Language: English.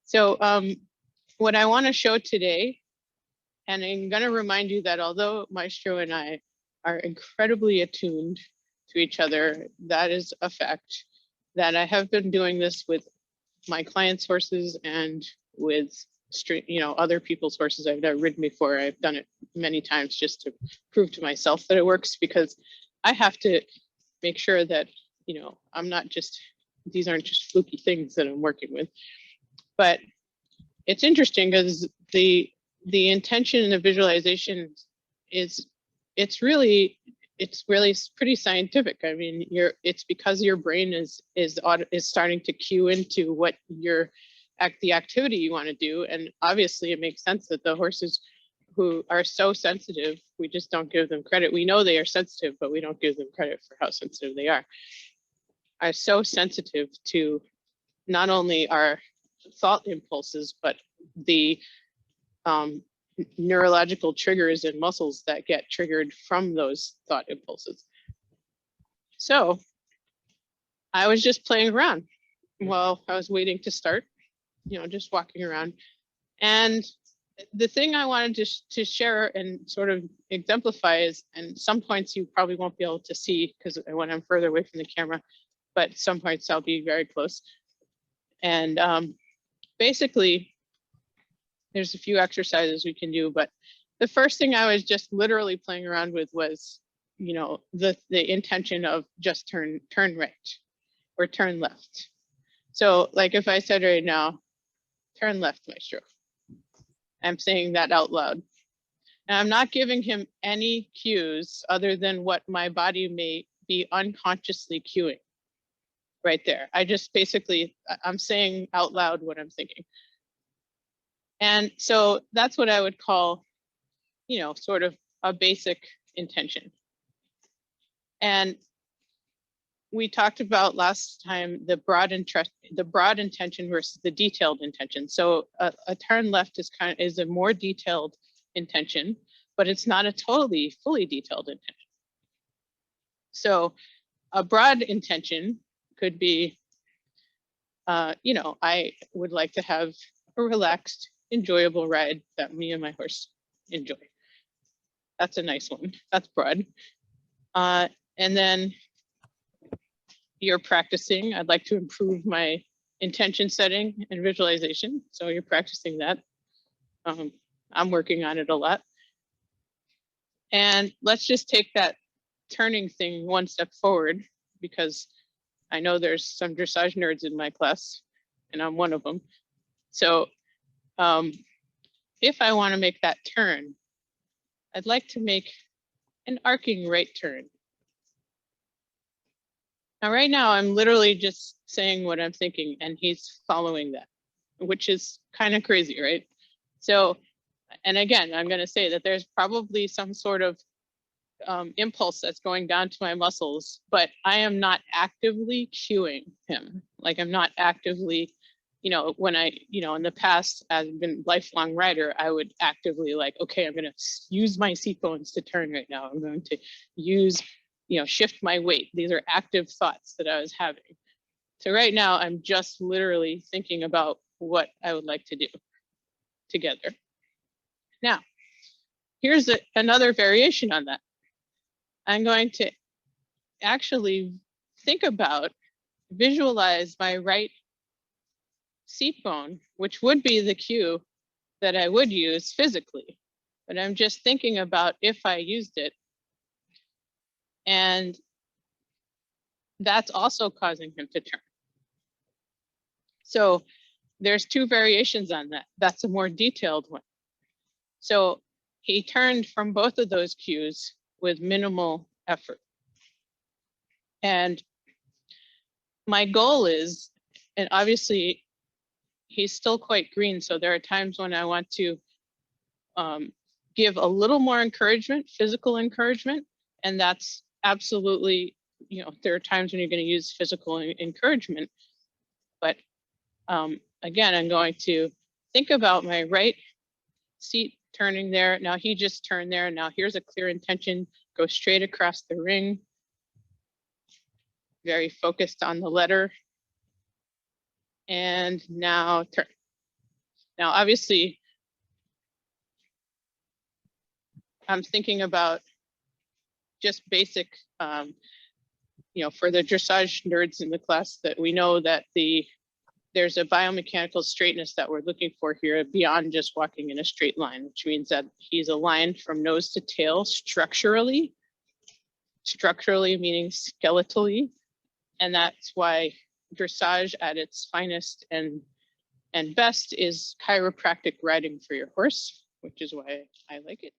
So what I want to show today, and I'm going to remind you that although Maestro and I are incredibly attuned to each other, that is a fact, that I have been doing this with my clients' horses and with other people's horses I've never ridden before. I've done it many times just to prove to myself that it works, because I have to make sure that, I'm not just, these aren't just fluky things that I'm working with. But it's interesting because the intention and the visualization it's really pretty scientific. I mean, it's because your brain is starting to cue into what the activity you want to do, and obviously it makes sense that the horses who are so sensitive, we just don't give them credit. We know they are sensitive, but we don't give them credit for how sensitive they are so sensitive to not only our thought impulses, but the neurological triggers and muscles that get triggered from those thought impulses. So I was just playing around while I was waiting to start, just walking around. And the thing I wanted to share and sort of exemplify is, and some points you probably won't be able to see because when I'm further away from the camera, but some points I'll be very close. And basically, there's a few exercises we can do, but the first thing I was just literally playing around with was, the intention of just turn right or turn left. So like if I said right now, turn left, Maestro, I'm saying that out loud. And I'm not giving him any cues other than what my body may be unconsciously cueing right there. I just basically, I'm saying out loud what I'm thinking. And so that's what I would call, sort of a basic intention. And we talked about last time the broad intention versus the detailed intention. So a turn left is a more detailed intention, but it's not a totally fully detailed intention. So a broad intention could be, I would like to have a relaxed, enjoyable ride that me and my horse enjoy. That's a nice one. That's broad. And then you're practicing. I'd like to improve my intention setting and visualization. So you're practicing that. I'm working on it a lot. And let's just take that turning thing one step forward, because I know there's some dressage nerds in my class, and I'm one of them. So if I want to make that turn, I'd like to make an arcing right turn. Now, right now, I'm literally just saying what I'm thinking, and he's following that, which is kind of crazy, right? So, and again, I'm going to say that there's probably some sort of impulse that's going down to my muscles, but I am not actively cueing him. Like I'm not actively, when I, in the past, I've been a lifelong rider, I would actively like, okay, I'm going to use my seat bones to turn right now. I'm going to use, shift my weight. These are active thoughts that I was having. So right now I'm just literally thinking about what I would like to do together. Now, here's another variation on that. I'm going to actually visualize my right seat bone, which would be the cue that I would use physically, but I'm just thinking about if I used it. And that's also causing him to turn. So there's two variations on that. That's a more detailed one. So he turned from both of those cues with minimal effort. And my goal is, and obviously he's still quite green, so there are times when I want to give a little more encouragement, physical encouragement, and that's absolutely, there are times when you're going to use physical encouragement. But again, I'm going to think about my right seat turning there. Now he just turned there. Now here's a clear intention, go straight across the ring. Very focused on the letter. And now turn. Now, obviously, I'm thinking about just basic, for the dressage nerds in the class, that we know that there's a biomechanical straightness that we're looking for here beyond just walking in a straight line, which means that he's aligned from nose to tail structurally meaning skeletally. And that's why dressage at its finest and best is chiropractic riding for your horse, which is why I like it.